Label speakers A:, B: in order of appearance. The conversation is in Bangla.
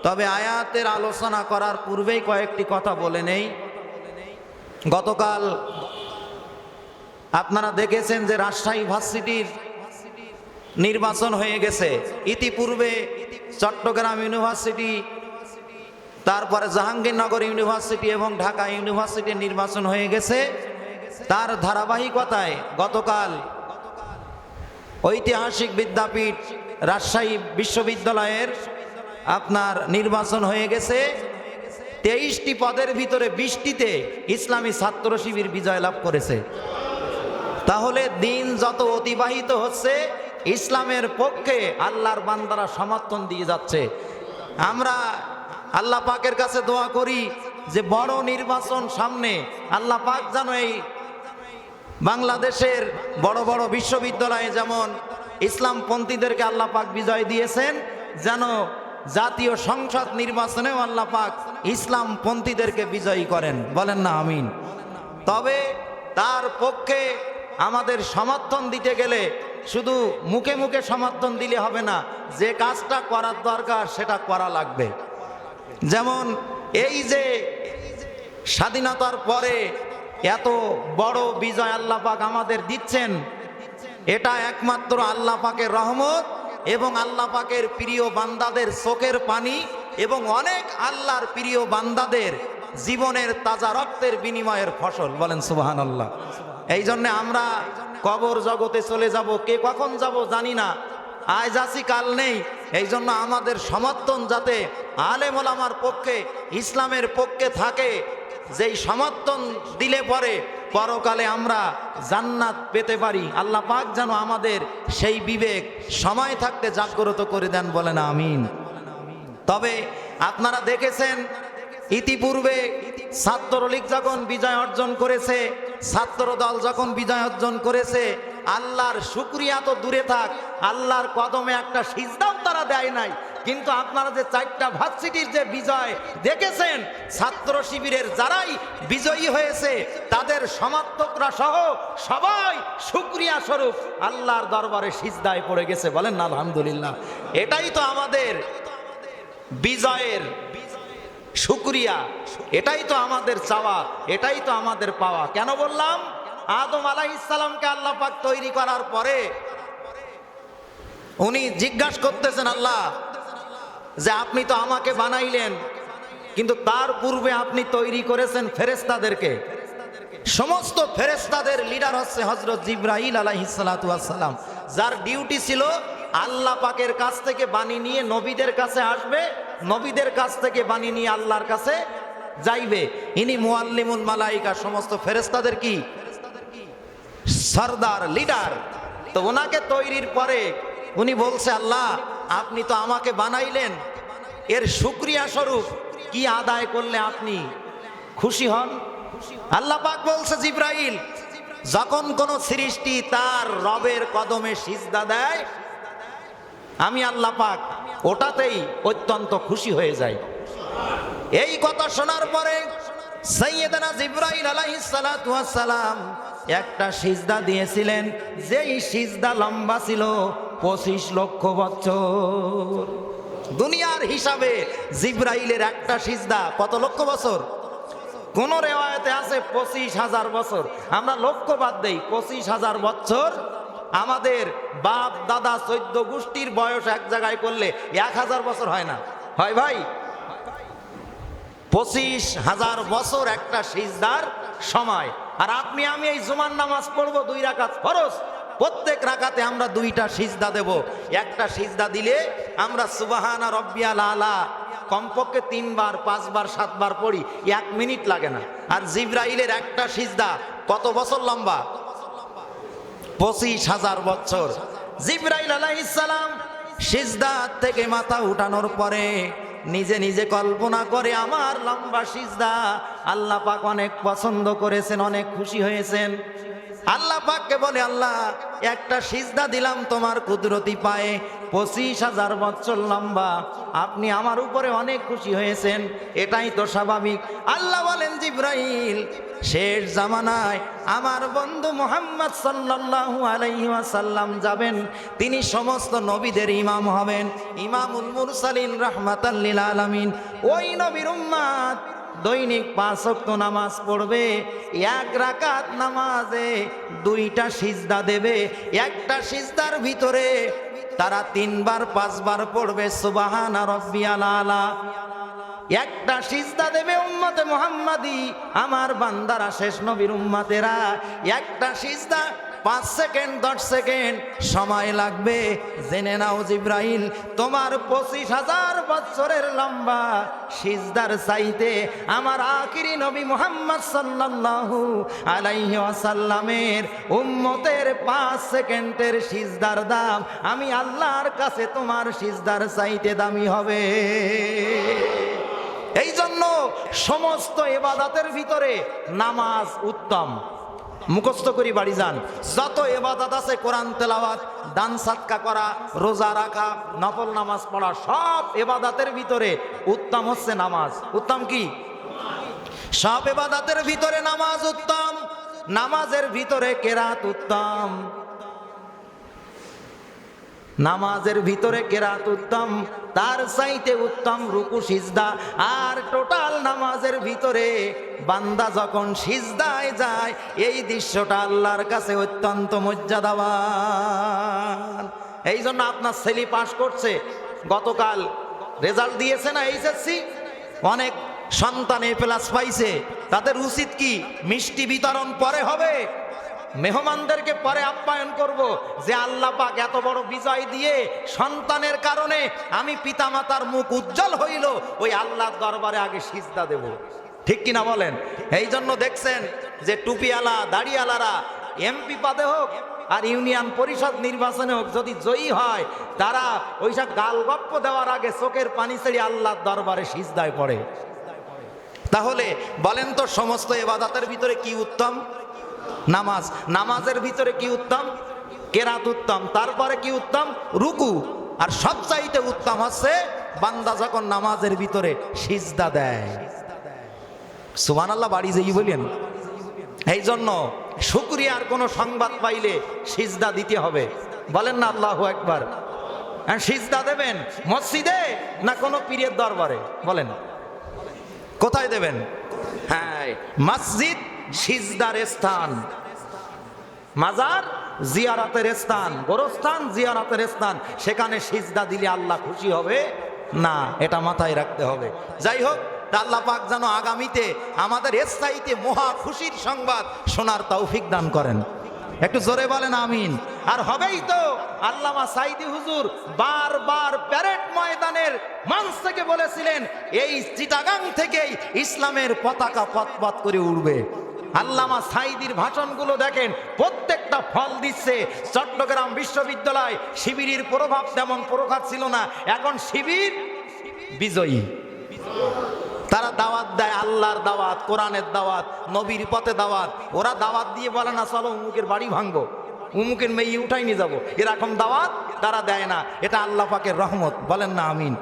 A: তবে আয়াতের আলোচনা করার পূর্বেই কয়েকটি কথা বলে নেই। গতকাল আপনারা দেখেছেন যে রাজশাহী ভার্সিটির নির্বাচন হয়ে গেছে। ইতিপূর্বে চট্টগ্রাম ইউনিভার্সিটি, তারপরে জাহাঙ্গীরনগর ইউনিভার্সিটি এবং ঢাকা ইউনিভার্সিটির নির্বাচন হয়ে গেছে। তার ধারাবাহিকতায় গতকাল ঐতিহাসিক বিদ্যাপীঠ রাজশাহী বিশ্ববিদ্যালয়ের আপনার নির্বাচন হয়ে গেছে। 23টি পদের ভিতরে 20টিতে ইসলামী ছাত্র শিবির বিজয় লাভ করেছে। তাহলে দিন যত অতিবাহিত হচ্ছে ইসলামের পক্ষে আল্লাহর বান্দারা সমর্থন দিয়ে যাচ্ছে। আমরা আল্লাহ পাকের কাছে দোয়া করি যে বড় নির্বাচন সামনে, আল্লাহ পাক যেন এই বাংলাদেশের বড় বড় বিশ্ববিদ্যালয়ে যেমন ইসলামপন্থীদেরকে আল্লাহ পাক বিজয় দিয়েছেন, যেন জাতীয় সংসদ নির্বাচনেও আল্লাহ পাক ইসলামপন্থীদেরকে বিজয়ী করেন। বলেন না আমিন। তবে তার পক্ষে আমাদের সমর্থন দিতে গেলে শুধু মুখে মুখে সমর্থন দিলে হবে না, যে কাজটা করার দরকার সেটা করা লাগবে। যেমন এই যে স্বাধীনতার পরে এত বড় বিজয় আল্লাহ পাক আমাদের দিচ্ছেন, এটা একমাত্র আল্লাহ পাকের রহমত এবং আল্লাহ পাকের প্রিয় বান্দাদের চোখের পানি এবং অনেক আল্লাহর প্রিয় বান্দাদের জীবনের তাজা রক্তের বিনিময়ের ফসল। বলেন সুবহানাল্লাহ। এই জন্য আমরা কবর জগতে চলে যাব, কে কখন যাব জানি না, আজ আছি কাল নেই। এই জন্য আমাদের সমর্থন যাতে আলেম ওলামার পক্ষে, ইসলামের পক্ষে থাকে, যেই সমর্থন দিলে পরে পরকালে আমরা জান্নাত পেতে পারি। আল্লাহ পাক যেন আমাদের সেই বিবেক সময় থাকতে জাগ্রত করে দেন। বলেন আমিন। তবে আপনারা দেখেছেন ইতিপূর্বে ছাত্রলীগ যখন বিজয় অর্জন করেছে, ছাত্র দল যখন বিজয় অর্জন করেছে, আল্লাহর শুকরিয়া তো দূরে থাক, আল্লাহর কদমে একটা সিজদাও তারা দেয় নাই। কিন্তু আপনারা যে 4টা ভার্সিটির যে বিজয় দেখেছেন, ছাত্র শিবিরের যারাই বিজয়ী হয়েছে তাদের সমর্থকরা সহ সবাই শুকরিয়া স্বরূপ আল্লাহর দরবারে সিজদায় পড়ে গেছে। বলেন না আলহামদুলিল্লাহ। এটাই তো আমাদের বিজয়ের শুকরিয়া, এটাই তো আমাদের চাওয়া, এটাই তো আমাদের পাওয়া। কেন বললাম? আদম আলাইহিস সালামকে আল্লাহ পাক তৈরি করার পরে উনি জিজ্ঞাসা করতেছেন আল্লাহ যে আপনি তো আমাকে বানাইলেন, কিন্তু তার পূর্বে আপনি তৈরি করেছেন ফেরেশতাদেরকে। সমস্ত ফেরেশতাদের লিডার হচ্ছে হযরত জিবরাইল আলাইহিস সালাতু ওয়াস সালাম, যার ডিউটি ছিল আল্লাহ পাকের কাছ থেকে বাণী নিয়ে নবীদের কাছে আসবে, নবীদের কাছ থেকে বাণী নিয়ে আল্লাহর কাছে যাইবে। ইনি মুআল্লিমুল মালাইকা, সমস্ত ফেরেশতাদের কি সরদার, লিডার। তো ওনাকে তৈরির পরে উনি বলছে আল্লাহ আপনি তো আমাকে বানাইলেন, এর শুকরিয়া স্বরূপ কি আদায় করলে আপনি খুশি হন? আল্লাহ পাক বলছে জিবরাইল, যখন কোন সৃষ্টি তার রবের কদমে সিজদা দেয় আমি আল্লাহ পাক ওটাতেই অত্যন্ত খুশি হয়ে যাই। এই কথা শোনার পরে সাইয়েদনা জিবরাইল আলাইহিস সালাতু ওয়াস সালাম একটা সিজদা দিয়েছিলেন, যেই সিজদা লম্বা ছিল 25 লক্ষ বছর। দুনিয়ার হিসাবে জিবরাইলের একটা সিজদা কত লক্ষ বছর? কোন রেওয়ায়েতে আছে 25,000 বছর। আমরা লক্ষ বাদ দেই, 25,000 বছর। আমাদের বাপ দাদা 14 গোষ্ঠীর বয়স এক জায়গায় করলে 1000 বছর হয় না? হয় ভাই? 25,000 বছর একটা সিজদার সময়। আর আপনি আমি এই জুমার নামাজ পড়বো 2 রাকাত ফরজ, প্রত্যেক রাকাতে আমরা 2টা সিজদা দেব। একটা সিজদা দিলে আমরা সুবহানা রব্বিয়াল আলা কমপক্ষে 3 বার 5 বার 7 বার পড়ি, 1 মিনিট লাগে না। আর জিবরাইলের একটা সিজদা কত বছর লম্বা? 25,000 বছর। জিবরাইল আলাইহিস সালাম সিজদা থেকে মাথা উঠানোর পরে নিজে নিজে কল্পনা করে আমার লম্বা সিজদা আল্লাহ পাক অনেক পছন্দ করেছেন, অনেক খুশি হয়েছেন। আল্লাহ পাককে বলে, আল্লাহ একটা সিজদা দিলাম তোমার কুদরতি পায়ে, 25,000 বছর লম্বা, আপনি আমার উপরে অনেক খুশি হয়েছেন, এটাই তো স্বাভাবিক। আল্লাহ বলেন, জিবরাইল শেষ জামানায় আমার বন্ধু মুহাম্মদ সাল্লাল্লাহু আলাইহি ওয়াসাল্লাম যাবেন, তিনি সমস্ত নবীদের ইমাম হবেন, ইমামুল মুরসালিন রাহমাতাল লিল আলামিন। ওই নবীর উম্মত দৈনিক 5 ওয়াক্ত নামাজ পড়বে, 1 রাকাত নামাজে 2টা সিজদা দেবে, একটা সিজদার ভিতরে তারা 3 বার 5 বার পড়বে সুবহানা রাব্বিয়াল আলা। একটা সিজদা দেবে উম্মতে মুহাম্মাদি, আমার বান্দারা, শেষ নবীর উম্মতেরা, একটা সিজদা 5 সেকেন্ড 10 সেকেন্ড সময় লাগবে। জেনে নাও জিবরাইল, তোমার 25,000 বছরের লম্বা সিজদার চাইতে আমার আখিরি নবী মুহাম্মদ সাল্লাল্লাহু আলাইহি ওয়াসাল্লামের উম্মতের 5 সেকেন্ডের সিজদার দাম আমি আল্লাহর কাছে তোমার সিজদার চাইতে দামি হবে। এই জন্য সমস্ত ইবাদতের ভিতরে নামাজ উত্তম। মুখস্থ করি বাড়ি যান, যত ইবাদত আছে, কোরআন তেলাওয়াত, দান সাদকা করা, রোজা রাখা, নফল নামাজ পড়া, সব ইবাদতের ভিতরে উত্তম হচ্ছে নামাজ। উত্তম কি? সব ইবাদতের ভিতরে নামাজ উত্তম। নামাজের ভিতরে কেরাত উত্তম, নামাজের ভিতরে কেরাত উত্তম, তার চাইতে উত্তম রুকু সিজদা। আর টোটাল নামাজের ভিতরে বান্দা যখন সিজদায় যায়, এই দৃশ্যটা আল্লাহর কাছে অত্যন্ত মর্যাদাবান। এই জন্য আপনার ছেলে পাস করছে, গতকাল রেজাল্ট দিয়েছে না এইচএসসি, অনেক সন্তান এ প্লাস পাইছে, তাদের উচিত কি মিষ্টি বিতরণ পরে হবে, মেহমানদেরকে পরে আপ্যায়ন করব, যে আল্লাহ পাক এত বড় বিজয় দিয়ে সন্তানের কারণে আমি পিতামাতার মুখ উজ্জ্বল হইল, ওই আল্লাহর দরবারে আগে সিজদা দেব। ঠিক কিনা বলেন? এই জন্য দেখছেন যে টুপিওয়ালা দাড়িওয়ালারা এমপি পদে হোক আর ইউনিয়ন পরিষদ নির্বাচনে হোক, যদি জয়ী হয়, তারা ওইসব গালগপ্প দেওয়ার আগে চোখের পানি ছেড়ে আল্লাহর দরবারে সিজদায় পড়ে। তাহলে বলেন তো, সমস্ত ইবাদতের ভিতরে কি উত্তম? নামাজ। নামাজের ভিতরে কি উত্তম? কেরাত উত্তম। তারপরে কি উত্তম? রুকু। আর সবচাইতে উত্তম হচ্ছে বান্দা যখন নামাজের ভিতরে সিজদা দেয়। সুবহানাল্লাহ বাড়ি যেই বলেন। এই জন্য শুকরিয়ার কোনো সংবাদ পাইলে সিজদা দিতে হবে। বলেন না আল্লাহু আকবার। সিজদা দেবেন মসজিদে না কোনো পীরের দরবারে? বলেন কোথায় দেবেন? হ্যাঁ, মসজিদ সিজদার স্থান, মাজার জিয়ারতের স্থান, গোরস্থান জিয়ারতের স্থান, সেখানে সিজদা দিলে আল্লাহ খুশি হবে না, এটা মাথায় রাখতে হবে। যাই হোক, আল্লাহ পাক যেন আগামীতে আমাদের স্থায়ীতে মহা খুশির সংবাদ শোনার তৌফিক দান করেন। একটু জোরে বলেন আমিন। আর হবেই তো। আল্লামা সাইদি হুজুর বারবার প্যারেড ময়দানের মঞ্চ থেকে বলেছিলেন, এই চিটাগাং থেকেই ইসলামের পতাকা পথ করে উড়বে। আল্লামা সাইদির ভাষণগুলো দেখেন, প্রত্যেকটা ফল দিচ্ছে। চট্টগ্রাম বিশ্ববিদ্যালয় শিবিরের প্রভাব তেমন প্রকার ছিল না, এখন শিবির বিজয়ী। তারা দাওয়াত দেয়, আল্লাহর দাওয়াত, কোরআনের দাওয়াত, নবীর পথে দাওয়াত। ওরা দাওয়াত দিয়ে বলে না চলো উমুকের বাড়ি ভাঙবো, উমুকের মেয়ে উঠাই নিয়ে যাবো, এরকম দাওয়াত তারা দেয় না। এটা আল্লাহ পাকের রহমত। বলেন না আমিন।